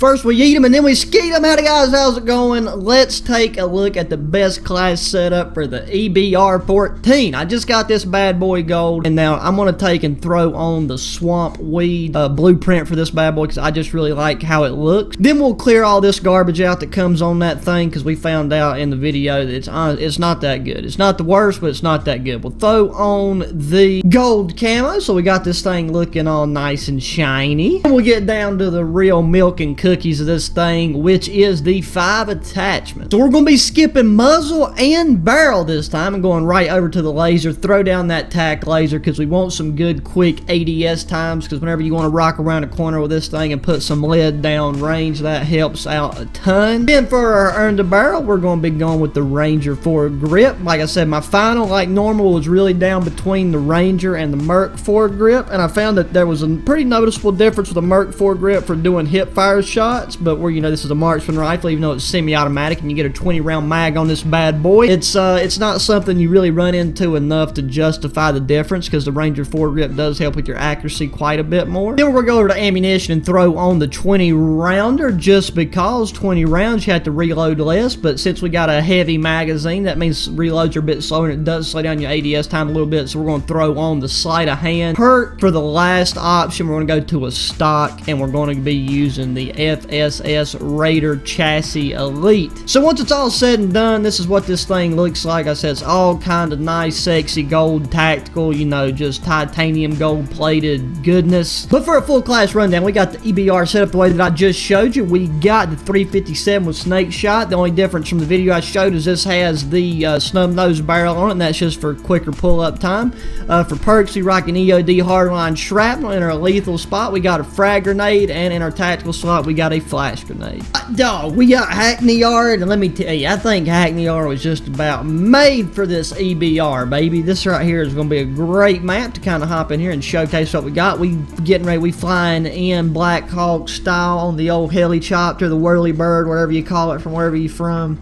First we eat them and then we skeet them. Howdy guys, how's it going? Let's take a look at the best class setup for the EBR-14. I just got this bad boy gold, and now I'm going to take and throw on the swamp weed blueprint for this bad boy because I just really like how it looks. Then we'll clear all this garbage out that comes on that thing because we found out in the video that it's not that good. It's not the worst, but it's not that good. We'll throw on the gold camo, so we got this thing looking all nice and shiny. And we'll get down to the real milk and cookies of this thing, which is the 5 attachments. So we're going to be skipping muzzle and barrel this time and going right over to the laser. Throw down that tack laser because we want some good quick ADS times, because whenever you want to rock around a corner with this thing and put some lead down range, that helps out a ton. Then for our earn the barrel, we're going to be going with the Ranger foregrip. Like I said, my final, like normal, was really down between the Ranger and the Merc foregrip, and I found that there was a pretty noticeable difference with the Merc foregrip for doing hip fire shots, but where, you know, this is a marksman rifle, even though it's semi-automatic and you get a 20 round mag on this bad boy, it's not something you really run into enough to justify the difference, because the Ranger foregrip does help with your accuracy quite a bit more. Then we're going to go over to ammunition and throw on the 20 rounder, just because 20 rounds you have to reload less, but since we got a heavy magazine, that means reloads are a bit slower and it does slow down your ADS time a little bit, so we're going to throw on the sleight of hand. Perk for the last option, we're going to go to a stock, and we're going to be using the FSS Raider Chassis Elite. So once it's all said and done, this is what this thing looks like. I said it's all kind of nice, sexy, gold, tactical, you know, just titanium gold plated goodness. But for a full class rundown, we got the EBR set up the way that I just showed you. We got the 357 with snake shot. The only difference from the video I showed is this has the snub nose barrel on it, and that's just for quicker pull up time. For perks, we rock an EOD hardline shrapnel. In our lethal spot, we got a frag grenade, and in our tactical slot, we got a flash grenade. Dog, we got Hackney Yard, and let me tell you, I think Hackney Yard was just about made for this EBR, baby. This right here is going to be a great map to kind of hop in here and showcase what we got. We getting ready, we flying in Black Hawk style on the old helicopter, the whirly bird, whatever you call it from wherever you're from.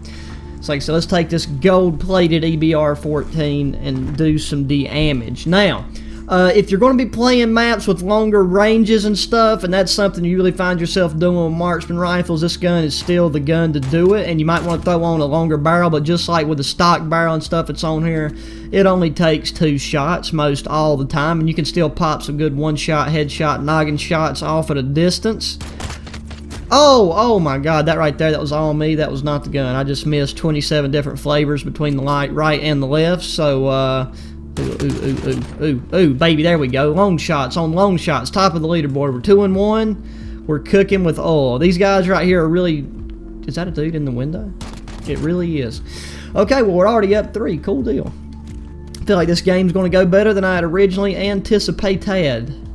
It's like, so let's take this gold-plated EBR-14 and do some damage. Now, if you're going to be playing maps with longer ranges and stuff, and that's something you really find yourself doing with marksman rifles, this gun is still the gun to do it, and you might want to throw on a longer barrel, but just like with the stock barrel and stuff that's on here, it only takes 2 shots most all the time, and you can still pop some good one-shot, headshot, noggin shots off at a distance. Oh my god, that right there, that was all me. That was not the gun. I just missed 27 different flavors between the right and the left, so, ooh, baby, there we go. Long shots on long shots, top of the leaderboard. We're 2-1. We're cooking with oil. These guys right here are really... Is that a dude in the window? It really is. Okay, well, we're already up 3. Cool deal. I feel like this game's going to go better than I had originally anticipated.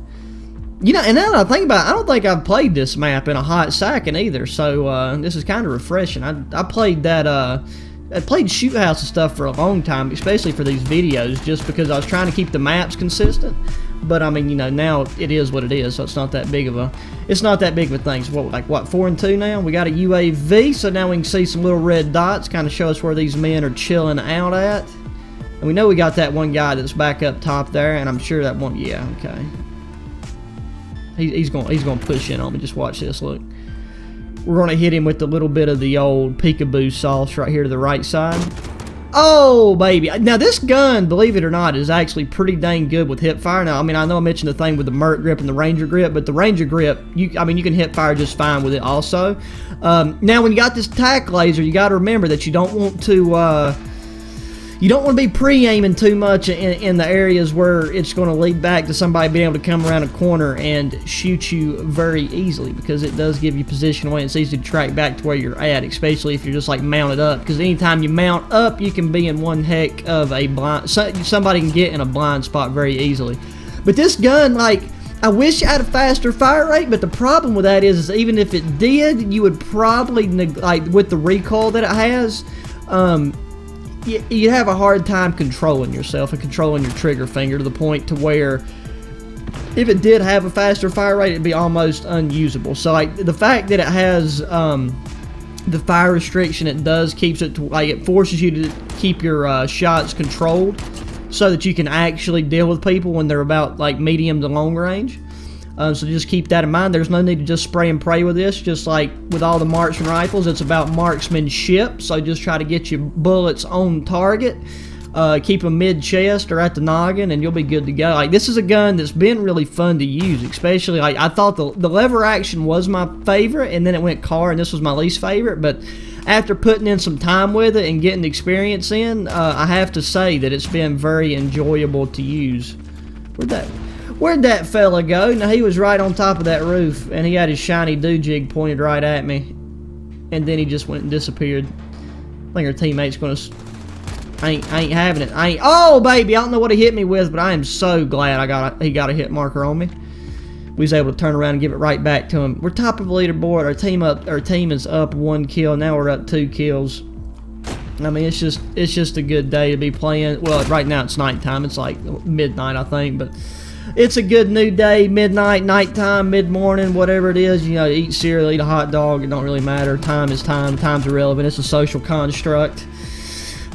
You know, and now that I think about it, I don't think I've played this map in a hot second either, so this is kind of refreshing. I played that, I played Shoot House and stuff for a long time, especially for these videos, just because I was trying to keep the maps consistent. But I mean, you know, now it is what it is, so it's not that big of a thing. So what, 4-2 now? We got a UAV, so now we can see some little red dots, kind of show us where these men are chilling out at. And we know we got that one guy that's back up top there, and I'm sure that one, yeah, okay. He's going to push in on me. Just watch this. Look, we're going to hit him with a little bit of the old peekaboo sauce right here to the right side. Oh baby! Now this gun, believe it or not, is actually pretty dang good with hip fire. Now, I mean, I know I mentioned the thing with the Merc grip and the Ranger grip, but the Ranger grip, I mean, you can hip fire just fine with it also. Now, when you got this tack laser, you got to remember that you don't want to. You don't want to be pre-aiming too much in the areas where it's going to lead back to somebody being able to come around a corner and shoot you very easily, because it does give you position away and it's easy to track back to where you're at, especially if you're just like mounted up, because anytime you mount up, you can be in one heck of a blind... Somebody can get in a blind spot very easily. But this gun, like, I wish it had a faster fire rate, but the problem with that is even if it did, you would probably, like, with the recoil that it has, you have a hard time controlling yourself and controlling your trigger finger to the point to where if it did have a faster fire rate, it'd be almost unusable. So like the fact that it has the fire restriction it does keeps it to, like, it forces you to keep your shots controlled so that you can actually deal with people when they're about like medium to long range. So just keep that in mind. There's no need to just spray and pray with this. Just like with all the marksman rifles, it's about marksmanship. So just try to get your bullets on target. Keep them mid-chest or at the noggin, and you'll be good to go. Like, this is a gun that's been really fun to use, especially, like, I thought the lever action was my favorite, and then it went car, and this was my least favorite, but after putting in some time with it and getting experience in, I have to say that it's been very enjoyable to use. Where'd that fella go? Now, he was right on top of that roof, and he had his shiny doojig pointed right at me, and then he just went and disappeared. I think our teammate's gonna... I ain't having it. Oh, baby, I don't know what he hit me with, but I am so glad he got a hit marker on me. We was able to turn around and give it right back to him. We're top of the leaderboard. Our team is up 1 kill. Now we're up 2 kills. I mean, it's just a good day to be playing. Well, right now it's nighttime. It's like midnight, I think, but it's a good new day. Midnight, nighttime, mid-morning, whatever it is. You know, eat cereal, eat a hot dog. It don't really matter. Time is time. Time's irrelevant. It's a social construct.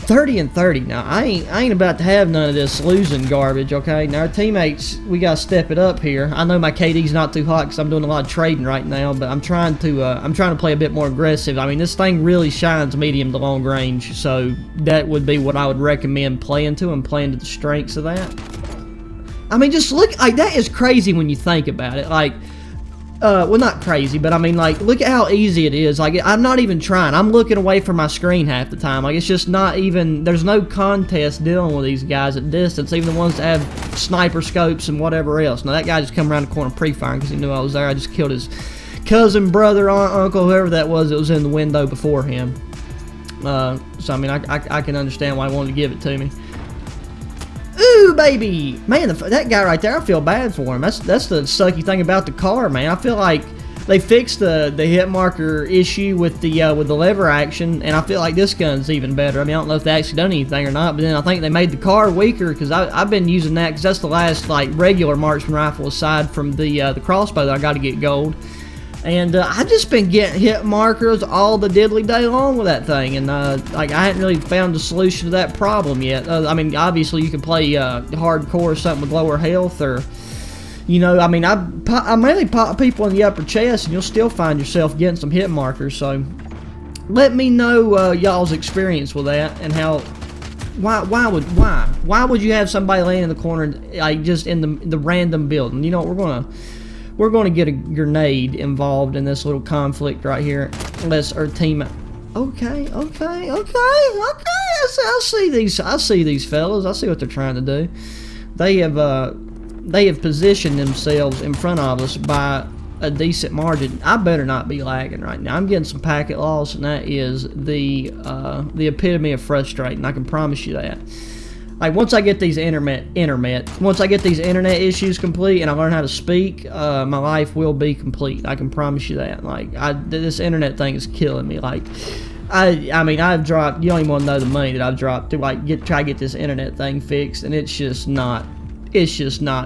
30 and 30 now. I ain't about to have none of this losing garbage, okay? Now our teammates, we gotta step it up here. I know my KD's not too hot because I'm doing a lot of trading right now, but I'm trying to play a bit more aggressive. I mean, this thing really shines medium to long range, so that would be what I would recommend playing to, and playing to the strengths of that. I mean, just look, like, that is crazy when you think about it. Like, well, not crazy, but I mean, like, look at how easy it is. Like, I'm not even trying. I'm looking away from my screen half the time. Like, it's just not even, there's no contest dealing with these guys at distance, even the ones that have sniper scopes and whatever else. Now, that guy just come around the corner pre-firing because he knew I was there. I just killed his cousin, brother, aunt, uncle, whoever that was in the window before him. So, I mean, I can understand why he wanted to give it to me. Ooh, baby! Man, that guy right there, I feel bad for him. That's the sucky thing about the car, man. I feel like they fixed the hit marker issue with the lever action, and I feel like this gun's even better. I mean, I don't know if they actually done anything or not, but then I think they made the car weaker, because I've been using that, because that's the last, like, regular marksman rifle aside from the crossbow that I got to get gold. And I've just been getting hit markers all the diddly day long with that thing, and like, I hadn't really found a solution to that problem yet. I mean, obviously you can play hardcore or something with lower health, or, you know, I mean, I mainly pop people in the upper chest, and you'll still find yourself getting some hit markers. So let me know y'all's experience with that, and how. Why would you have somebody laying in the corner, like, just in the random building? You know, we're going to get a grenade involved in this little conflict right here, unless our team... Okay. I see these fellas. I see what they're trying to do. They have positioned themselves in front of us by a decent margin. I better not be lagging right now. I'm getting some packet loss, and that is the epitome of frustrating. I can promise you that. Like, once I get these once I get these internet issues complete and I learn how to speak, my life will be complete. I can promise you that. Like, this internet thing is killing me. Like, I mean, I've dropped, you don't even want to know the money that I've dropped to, like, try to get this internet thing fixed, and it's just not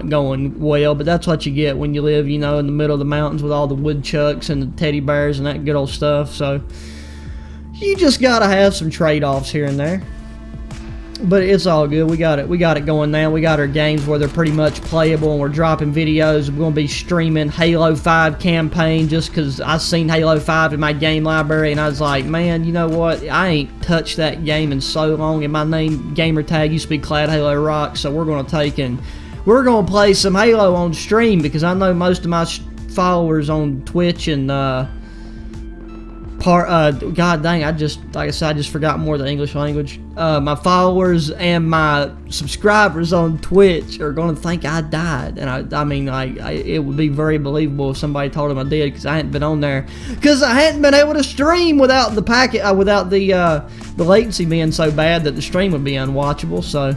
going well. But that's what you get when you live, you know, in the middle of the mountains with all the woodchucks and the teddy bears and that good old stuff. So you just gotta have some trade-offs here and there. But it's all good. We got it going now. We got our games where they're pretty much playable, and we're dropping videos. We're going to be streaming Halo 5 campaign, just because I seen Halo 5 in my game library, and I was like, man, you know what? I ain't touched that game in so long, and my name, gamer tag, used to be Clad Halo Rock, so we're going to take and we're going to play some Halo on stream, because I know most of my followers on Twitch and God dang, like I said, I just forgot more of the English language. My followers and my subscribers on Twitch are going to think I died, and I mean, it would be very believable if somebody told them I did, because I hadn't been on there, because I hadn't been able to stream without the packet, without the latency being so bad that the stream would be unwatchable. So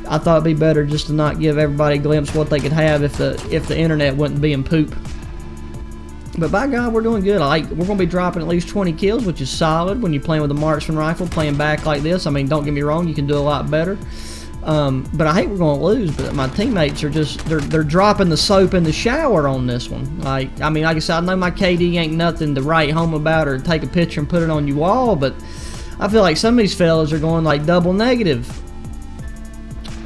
I thought it'd be better just to not give everybody a glimpse of what they could have if the internet wasn't being poop. But by God, we're doing good. We're going to be dropping at least 20 kills, which is solid when you're playing with a marksman rifle, playing back like this. I mean, don't get me wrong, you can do a lot better. But I hate we're going to lose, but my teammates are just, they're dropping the soap in the shower on this one. Like, I mean, like I said, I know my KD ain't nothing to write home about or take a picture and put it on your wall, but I feel like some of these fellas are going like double negative.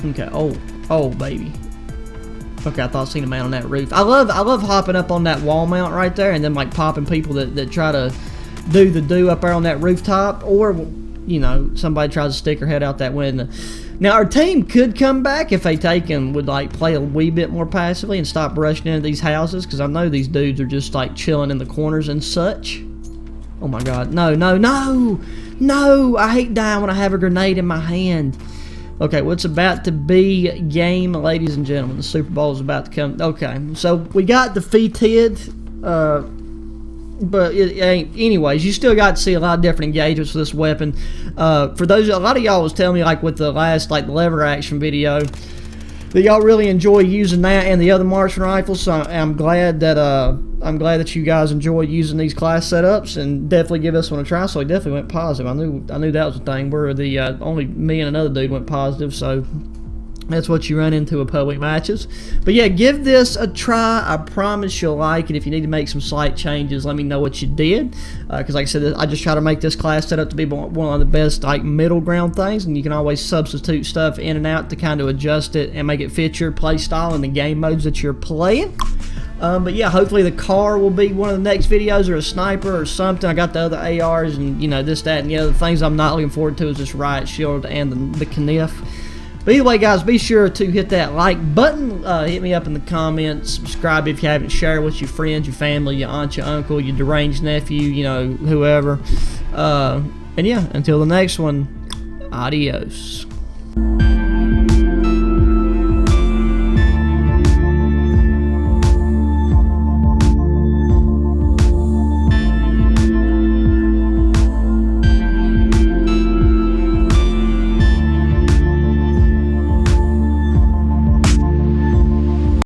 Okay, oh, baby. Okay, I thought I seen a man on that roof. I love hopping up on that wall mount right there and then like popping people that try to do up there on that rooftop, or you know, somebody tries to stick her head out that window. Now our team could come back if they would like play a wee bit more passively and stop rushing into these houses, because I know these dudes are just like chilling in the corners and such. Oh my god, no, no, no, no! I hate dying when I have a grenade in my hand. Okay, what's about to be game, ladies and gentlemen. The Super Bowl is about to come. Okay, so we got defeated, but it ain't. Anyways, you still got to see a lot of different engagements with this weapon. For those, a lot of y'all was telling me, like with the last like lever action video, that y'all really enjoy using that and the other marksman rifles. So I'm glad that you guys enjoy using these class setups, and definitely give this one a try. So I definitely went positive. I knew that was the thing where the only me and another dude went positive. So that's what you run into in public matches. But yeah, give this a try. I promise you'll like it. If you need to make some slight changes, let me know what you did. Because like I said, I just try to make this class setup to be one of the best like middle ground things, and you can always substitute stuff in and out to kind of adjust it and make it fit your play style and the game modes that you're playing. But yeah, hopefully the car will be one of the next videos, or a sniper or something. I got the other ARs and, you know, this, that, and the other things I'm not looking forward to is this riot shield and the Kniff. But either way, guys, be sure to hit that like button. Hit me up in the comments. Subscribe if you haven't. Share with your friends, your family, your aunt, your uncle, your deranged nephew, you know, whoever. And yeah, until the next one, adios.